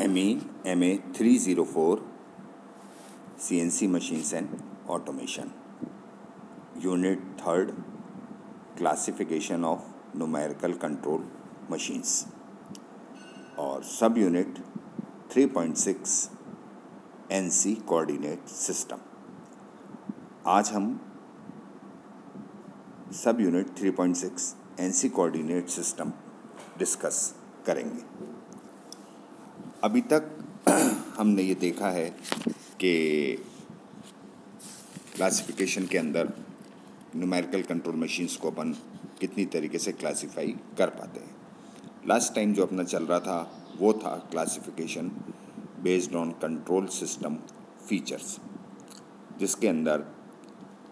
ME 304 CNC Machines and Automation. Unit 3rd Classification of Numerical Control Machines और सब unit 3.6 NC coordinate system. आज हम सब unit 3.6 NC coordinate system discuss करेंगे। अभी तक हमने ये देखा है कि क्लासिफिकेशन के अंदर न्यूमेरिकल कंट्रोल मशीन्स को अपन कितनी तरीके से क्लासिफाई कर पाते हैं। लास्ट टाइम जो अपना चल रहा था वो था classification based on control system features, जिसके अंदर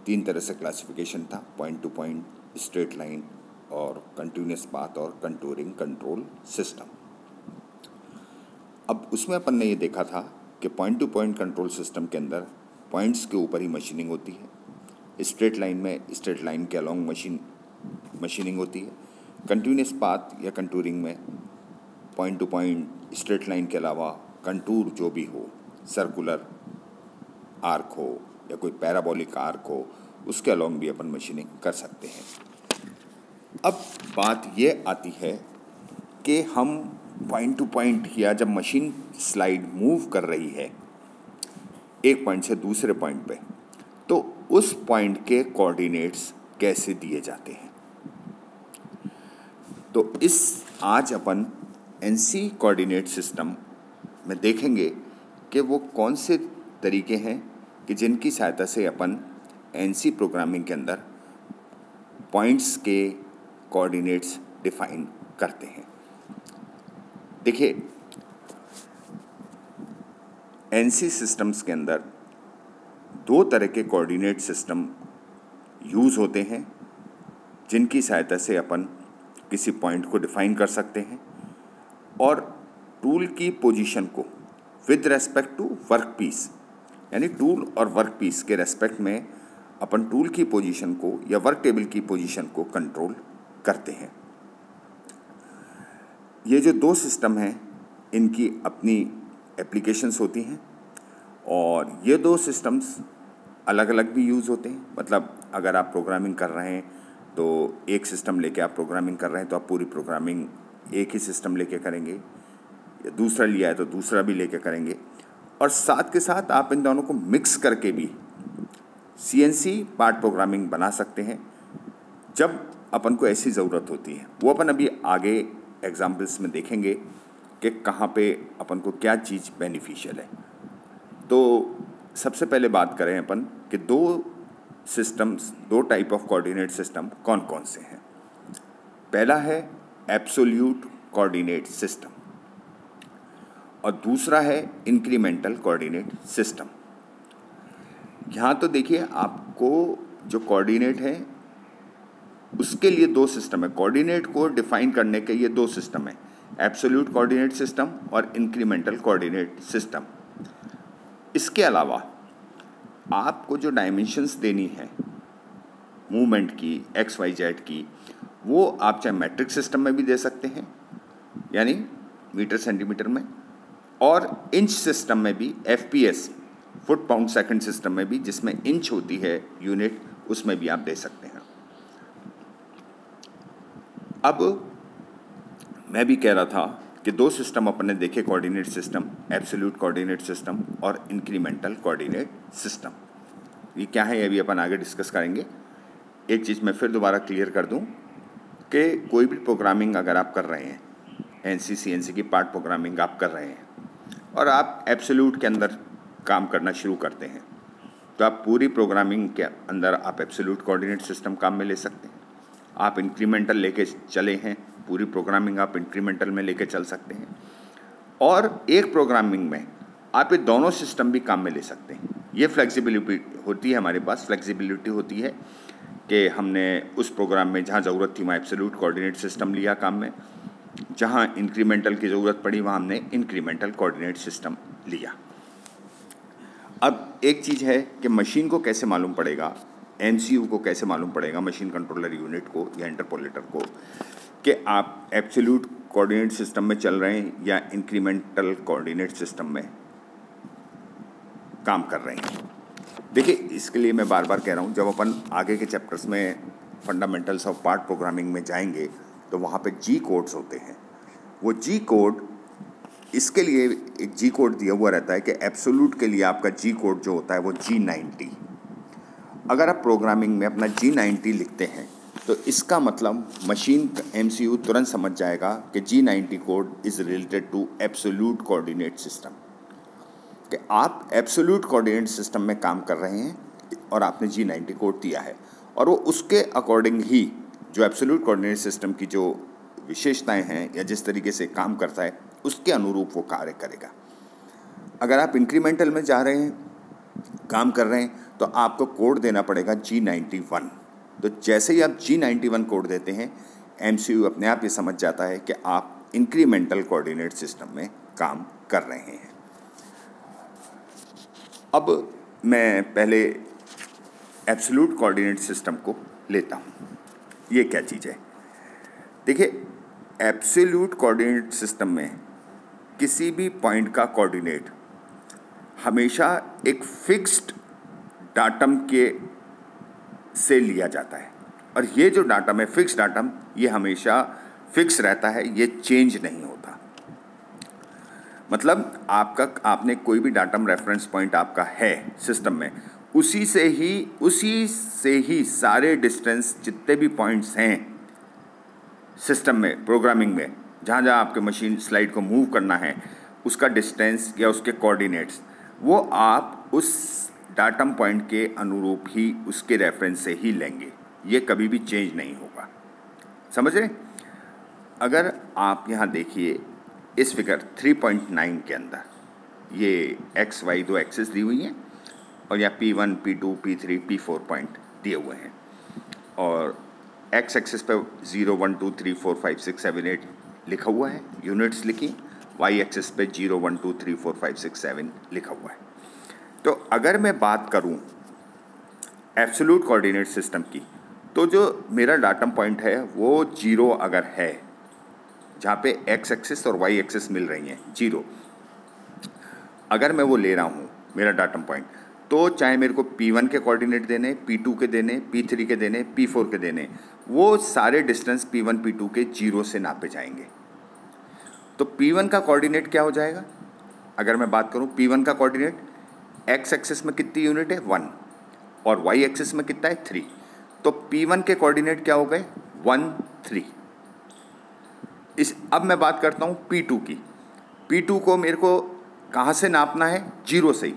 3 तरह से क्लासिफिकेशन था: point two point, straight line और कंटिन्यूअस पाथ और कंटूरिंग कंट्रोल सिस्टम। अब उसमें अपन ने ये देखा था कि point two point control system के अंदर पॉइंट्स के ऊपर ही मशीनिंग होती है। स्ट्रेट लाइन में स्ट्रेट लाइन के अलोंग मशीनिंग होती है। कंटिन्यूअस पाथ या कंटूरिंग में point two point straight line के अलावा कंटूर जो भी हो, सर्कुलर आर्क हो या कोई पैराबोलिक आर्क हो, उसके अलोंग भी अपन मशीनिंग कर सकते हैं। अब बात ये आती है कि हम पॉइंट टू पॉइंट या जब मशीन स्लाइड मूव कर रही है एक पॉइंट से दूसरे पॉइंट पे, तो उस पॉइंट के कोऑर्डिनेट्स कैसे दिए जाते हैं। तो आज अपन एनसी कोऑर्डिनेट सिस्टम में देखेंगे कि वो कौन से तरीके हैं कि जिनकी सहायता से अपन एनसी प्रोग्रामिंग के अंदर पॉइंट्स के कोऑर्डिनेट्स डिफाइन करते हैं। देखिए, एनसी सिस्टम्स के अंदर 2 तरह के कोऑर्डिनेट सिस्टम यूज़ होते हैं, जिनकी सहायता से अपन किसी पॉइंट को डिफाइन कर सकते हैं और टूल की पोजीशन को with respect to work piece, यानी टूल और वर्क पीस के रेस्पेक्ट में अपन टूल की पोजीशन को या वर्क टेबल की पोजीशन को कंट्रोल करते हैं। ये जो 2 सिस्टम हैं, इनकी अपनी एप्लीकेशंस होती हैं और ये 2 सिस्टम्स अलग अलग भी यूज़ होते हैं। मतलब अगर आप प्रोग्रामिंग कर रहे हैं तो एक सिस्टम लेके आप प्रोग्रामिंग कर रहे हैं तो आप पूरी प्रोग्रामिंग एक ही सिस्टम लेके करेंगे, या दूसरा लिया है तो दूसरा भी लेके करेंगे। और साथ के साथ आप इन दोनों को मिक्स करके भी CNC पार्ट प्रोग्रामिंग बना सकते हैं जब अपन को ऐसी ज़रूरत होती है। वो अपन अभी आगे एग्जाम्पल्स में देखेंगे कि कहाँ पे अपन को क्या चीज़ बेनिफिशियल है। तो सबसे पहले बात करें अपन कि 2 टाइप ऑफ कोऑर्डिनेट सिस्टम कौन कौन से हैं। पहला है एब्सोल्यूट कोऑर्डिनेट सिस्टम और दूसरा है इंक्रीमेंटल कोऑर्डिनेट सिस्टम। यहाँ तो देखिए, आपको जो कोऑर्डिनेट है उसके लिए 2 सिस्टम है। कोऑर्डिनेट को डिफाइन करने के ये 2 सिस्टम है, एब्सोल्यूट कोऑर्डिनेट सिस्टम और इंक्रीमेंटल कोऑर्डिनेट सिस्टम। इसके अलावा आपको जो डायमेंशंस देनी है मूवमेंट की, XYZ की, वो आप चाहे मैट्रिक सिस्टम में भी दे सकते हैं, यानी मीटर सेंटीमीटर में, और इंच सिस्टम में भी, FPS foot pound second system में भी, जिसमें इंच होती है यूनिट, उसमें भी आप दे सकते हैं। अब मैं भी कह रहा था कि 2 सिस्टम अपन ने देखे coordinate system, absolute coordinate system और इंक्रीमेंटल कोऑर्डिनेट सिस्टम। ये क्या है, ये भी अपन आगे डिस्कस करेंगे। एक चीज़ मैं फिर दोबारा क्लियर कर दूं कि कोई भी प्रोग्रामिंग अगर आप कर रहे हैं, NC CNC की पार्ट प्रोग्रामिंग आप कर रहे हैं और आप एब्सोल्यूट के अंदर काम करना शुरू करते हैं, तो आप पूरी प्रोग्रामिंग के अंदर आप एब्सोल्यूट कोऑर्डिनेट सिस्टम काम में ले सकते हैं। आप इंक्रीमेंटल लेके चले हैं, पूरी प्रोग्रामिंग आप इंक्रीमेंटल में लेके चल सकते हैं, और एक प्रोग्रामिंग में आप ये दोनों सिस्टम भी काम में ले सकते हैं। ये फ्लेक्सिबिलिटी होती है, हमारे पास फ्लेक्सिबिलिटी होती है कि हमने उस प्रोग्राम में जहाँ ज़रूरत थी वहाँ एब्सोल्यूट कोऑर्डिनेट सिस्टम लिया काम में, जहाँ इंक्रीमेंटल की ज़रूरत पड़ी वहाँ हमने इंक्रीमेंटल कोऑर्डिनेट सिस्टम लिया। अब एक चीज़ है कि मशीन को कैसे मालूम पड़ेगा, MCU को कैसे मालूम पड़ेगा, मशीन कंट्रोलर यूनिट को या इंटरपोलेटर को, कि आप एब्सोल्यूट कोऑर्डिनेट सिस्टम में चल रहे हैं या इंक्रीमेंटल कोऑर्डिनेट सिस्टम में काम कर रहे हैं। देखिए, इसके लिए मैं बार बार कह रहा हूँ, जब अपन आगे के चैप्टर्स में फंडामेंटल्स ऑफ पार्ट प्रोग्रामिंग में जाएंगे तो वहाँ पे जी कोड्स होते हैं। वो जी कोड, इसके लिए एक जी कोड दिया हुआ रहता है कि एब्सोल्यूट के लिए आपका जी कोड जो होता है वो G90। अगर आप प्रोग्रामिंग में अपना G90 लिखते हैं तो इसका मतलब मशीन MCU तुरंत समझ जाएगा कि G90 code is related to absolute coordinate system, कि आप एब्सोल्यूट कोऑर्डिनेट सिस्टम में काम कर रहे हैं और आपने G90 कोड दिया है, और वो उसके अकॉर्डिंग ही जो एब्सोल्यूट कोऑर्डिनेट सिस्टम की जो विशेषताएं हैं या जिस तरीके से काम करता है उसके अनुरूप वो कार्य करेगा। अगर आप इंक्रीमेंटल में जा रहे हैं, काम कर रहे हैं, तो आपको कोड देना पड़ेगा G91। तो जैसे ही आप G91 कोड देते हैं, MCU अपने आप ये समझ जाता है कि आप इंक्रीमेंटल कोऑर्डिनेट सिस्टम में काम कर रहे हैं। अब मैं पहले एब्सोल्यूट कोऑर्डिनेट सिस्टम को लेता हूँ। ये क्या चीज़ है? देखिए, एब्सोल्यूट कोऑर्डिनेट सिस्टम में किसी भी पॉइंट का कोऑर्डिनेट हमेशा एक फिक्स्ड डाटम के से लिया जाता है, और ये जो डाटम है, फिक्स्ड डाटम, ये हमेशा फिक्स रहता है, ये चेंज नहीं होता। मतलब आपने कोई भी डाटम रेफरेंस पॉइंट आपका है सिस्टम में, उसी से ही सारे डिस्टेंस जितने भी पॉइंट्स हैं सिस्टम में, प्रोग्रामिंग में, जहाँ जहाँ आपके मशीन स्लाइड को मूव करना है, उसका डिस्टेंस या उसके कोऑर्डिनेट्स, वो आप उस डाटम पॉइंट के अनुरूप ही उसके रेफरेंस से ही लेंगे। ये कभी भी चेंज नहीं होगा। समझ रहे? अगर आप यहाँ देखिए इस फिगर 3.9 के अंदर ये एक्स वाई दो एक्सिस दी हुई हैं, और यहाँ P1, P2, P3, P4 point दिए हुए हैं, और एक्स एक्सिस पे 0, 1, 2, 3, 4, 5, 6, 7, 8 लिखा हुआ है, यूनिट्स लिखी। वाई एक्सिस पे 0, 1, 2, 3, 4, 5, 6, 7 लिखा हुआ है। तो अगर मैं बात करूं एब्सोल्यूट कोऑर्डिनेट सिस्टम की, तो जो मेरा डाटम पॉइंट है वो 0 अगर है, जहाँ पे एक्स एक्सिस और वाई एक्सिस मिल रही हैं 0, अगर मैं वो ले रहा हूँ मेरा डाटम पॉइंट, तो चाहे मेरे को P1 के कोऑर्डिनेट देने, P2 के देने, P3 के देने, P4 के देने, वो सारे डिस्टेंस P1, P2 के 0 से नापे जाएंगे। तो P1 का कोऑर्डिनेट क्या हो जाएगा? अगर मैं बात करूँ P1 का कोऑर्डिनेट, एक्स एक्सिस में कितनी यूनिट है 1, और वाई एक्सिस में कितना है 3, तो P1 के कोऑर्डिनेट क्या हो गए 1, 3। अब मैं बात करता हूँ P2 की। P2 को मेरे को कहाँ से नापना है? 0 से ही।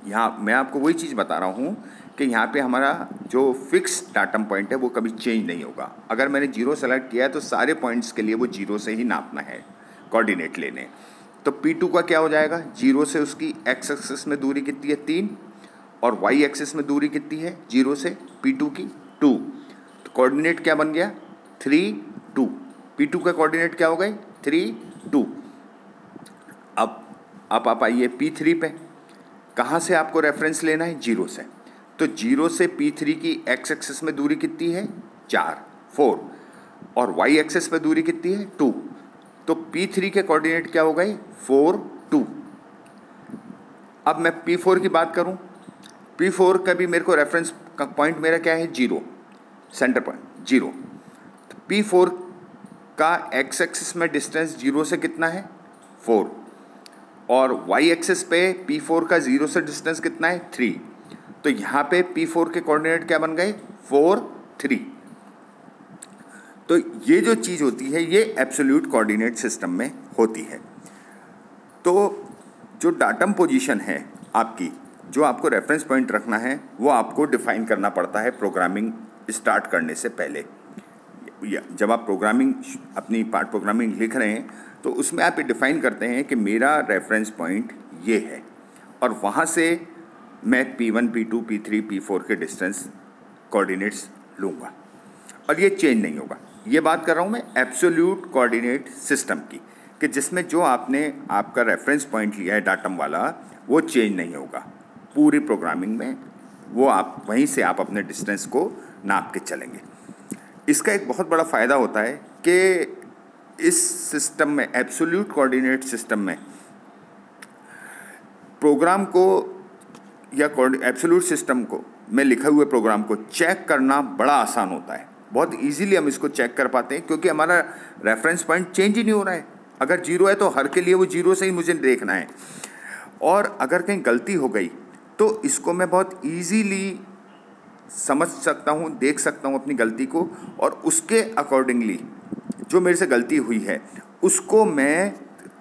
यहाँ मैं आपको वही चीज़ बता रहा हूँ कि यहाँ पे हमारा जो फिक्स डाटम पॉइंट है वो कभी चेंज नहीं होगा। अगर मैंने 0 सेलेक्ट किया है तो सारे पॉइंट्स के लिए वो 0 से ही नापना है कोऑर्डिनेट लेने। तो P2 का क्या हो जाएगा? 0 से उसकी एक्स एक्सिस में दूरी कितनी है 3, और वाई एक्सिस में दूरी कितनी है 0 से P2 की 2। तो कोऑर्डिनेट क्या बन गया 3, 2। P2 का कोऑर्डिनेट क्या हो गए 3, 2। अब आप आइए P3 पे। कहाँ से आपको रेफरेंस लेना है? 0 से। तो 0 से P3 की एक्स एक्सिस में दूरी कितनी है 4, 4, और वाई एक्सिस पे दूरी कितनी है 2। तो P3 के कोऑर्डिनेट क्या हो गए 4, 2। अब मैं P4 की बात करूं, P4 का भी मेरे को रेफरेंस का पॉइंट मेरा क्या है 0, सेंटर पॉइंट 0। तो P4 का एक्स एक्सिस में डिस्टेंस 0 से कितना है 4, और वाई एक्सिस पे P4 का 0 से डिस्टेंस कितना है 3। तो यहाँ पे P4 के कोऑर्डिनेट क्या बन गए 4, 3। तो ये जो चीज़ होती है ये एब्सोल्यूट कोऑर्डिनेट सिस्टम में होती है। तो जो डाटम पोजीशन है आपकी, जो आपको रेफरेंस पॉइंट रखना है, वो आपको डिफाइन करना पड़ता है प्रोग्रामिंग स्टार्ट करने से पहले। जब आप प्रोग्रामिंग अपनी पार्ट प्रोग्रामिंग लिख रहे हैं तो उसमें आप ये डिफ़ाइन करते हैं कि मेरा रेफरेंस पॉइंट ये है, और वहाँ से मैं P1, P2, P3, P4 के डिस्टेंस कोऑर्डिनेट्स लूँगा, और ये चेंज नहीं होगा। ये बात कर रहा हूँ मैं एब्सोल्यूट कोऑर्डिनेट सिस्टम की, कि जिसमें जो आपने आपका रेफरेंस पॉइंट लिया है डाटम वाला, वो चेंज नहीं होगा पूरी प्रोग्रामिंग में। वो आप वहीं से आप अपने डिस्टेंस को नाप के चलेंगे। इसका एक बहुत बड़ा फ़ायदा होता है कि इस सिस्टम में, एब्सोल्यूट कोऑर्डिनेट सिस्टम में, प्रोग्राम को या एब्सोल्यूट सिस्टम को में लिखे हुए प्रोग्राम को चेक करना बड़ा आसान होता है। बहुत इजीली हम इसको चेक कर पाते हैं क्योंकि हमारा रेफरेंस पॉइंट चेंज ही नहीं हो रहा है। अगर जीरो है तो हर के लिए वो जीरो से ही मुझे देखना है, और अगर कहीं गलती हो गई तो इसको मैं बहुत इजीली समझ सकता हूँ, देख सकता हूँ अपनी गलती को, और उसके अकॉर्डिंगली जो मेरे से गलती हुई है उसको मैं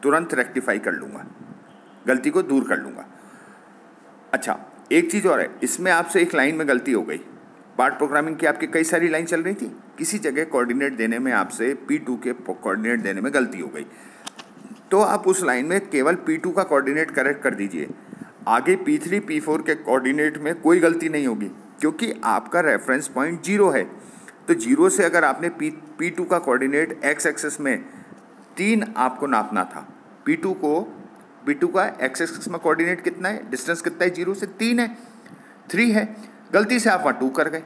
तुरंत रेक्टिफाई कर लूँगा, गलती को दूर कर लूँगा। अच्छा, एक चीज़ और है, इसमें आपसे एक लाइन में गलती हो गई। पार्ट प्रोग्रामिंग की आपकी कई सारी लाइन चल रही थी, किसी जगह कोऑर्डिनेट देने में आपसे P2 के कोऑर्डिनेट देने में गलती हो गई, तो आप उस लाइन में केवल P2 का कोऑर्डिनेट करेक्ट कर दीजिए। आगे P3 P4 के कोऑर्डिनेट में कोई गलती नहीं होगी क्योंकि आपका रेफरेंस पॉइंट जीरो है। तो जीरो से अगर आपने P2 का कोऑर्डिनेट एक्स एक्सिस में 3 आपको नापना था, P2 का एक्स एक्सिस में कोऑर्डिनेट कितना है, डिस्टेंस कितना है, जीरो से 3 है, 3 है, गलती से आप वहाँ 2 कर गए।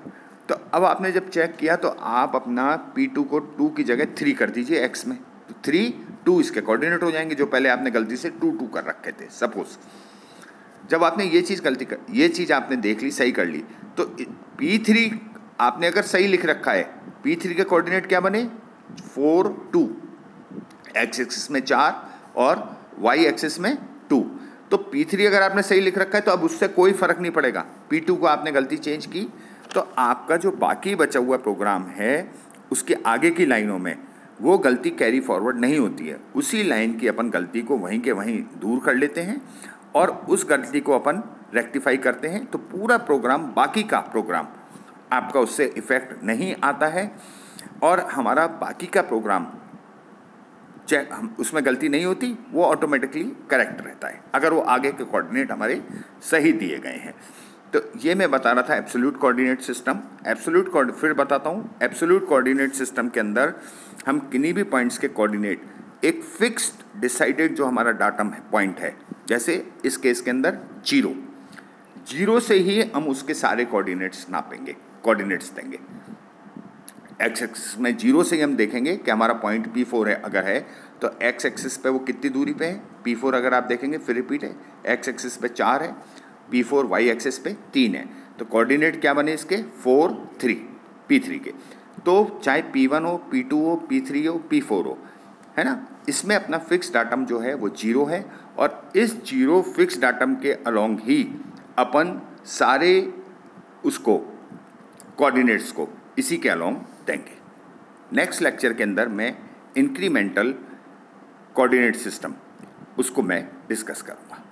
तो अब आपने जब चेक किया तो आप अपना P2 को 2 की जगह 3 कर दीजिए एक्स में, तो 3 2 इसके कोऑर्डिनेट हो जाएंगे जो पहले आपने गलती से 2 2 कर रखे थे। सपोज जब आपने ये चीज़ आपने देख ली, सही कर ली, तो P3 आपने अगर सही लिख रखा है, P3 के कोऑर्डिनेट क्या बने, 4 2, एक्स एक्सिस में 4 और वाई एक्सिस में 2। तो P3 अगर आपने सही लिख रखा है तो अब उससे कोई फ़र्क नहीं पड़ेगा। P2 को आपने गलती चेंज की तो आपका जो बाकी बचा हुआ प्रोग्राम है उसके आगे की लाइनों में वो गलती कैरी फॉरवर्ड नहीं होती है। उसी लाइन की अपन गलती को वहीं के वहीं दूर कर लेते हैं और उस गलती को अपन रेक्टिफाई करते हैं, तो पूरा प्रोग्राम, बाकी का प्रोग्राम आपका उससे इफ़ेक्ट नहीं आता है और हमारा बाकी का प्रोग्राम उसमें गलती नहीं होती, वो ऑटोमेटिकली करेक्ट रहता है अगर वो आगे के कोऑर्डिनेट हमारे सही दिए गए हैं। तो ये मैं बता रहा था एब्सोल्यूट कोऑर्डिनेट सिस्टम। फिर बताता हूँ, एब्सोल्यूट कोऑर्डिनेट सिस्टम के अंदर हम किन्हीं भी पॉइंट्स के कोऑर्डिनेट एक फिक्स्ड डिसाइडेड जो हमारा डाटा पॉइंट है, जैसे इस केस के अंदर जीरो से ही हम उसके सारे कोऑर्डिनेट्स नापेंगे, कोऑर्डिनेट्स देंगे। एक्स एक्सिस में जीरो से ही हम देखेंगे कि हमारा पॉइंट P4 है, अगर है तो एक्स एक्सिस पे वो कितनी दूरी पे है। P4 अगर आप देखेंगे फिर रिपीट है, एक्स एक्सिस पे 4 है, P4 वाई एक्सिस पे 3 है, तो कोऑर्डिनेट क्या बने इसके 4 3 P3 के। तो चाहे P1 हो, P2 हो, P3 हो, P4 हो, है ना, इसमें अपना फिक्स डाटम जो है वो जीरो है और इस जीरो फिक्स डाटम के अलोंग ही अपन सारे उसको कोऑर्डिनेट्स को इसी के अलोंग देंगे। नेक्स्ट लेक्चर के अंदर मैं इंक्रीमेंटल कोऑर्डिनेट सिस्टम उसको मैं डिस्कस करूँगा।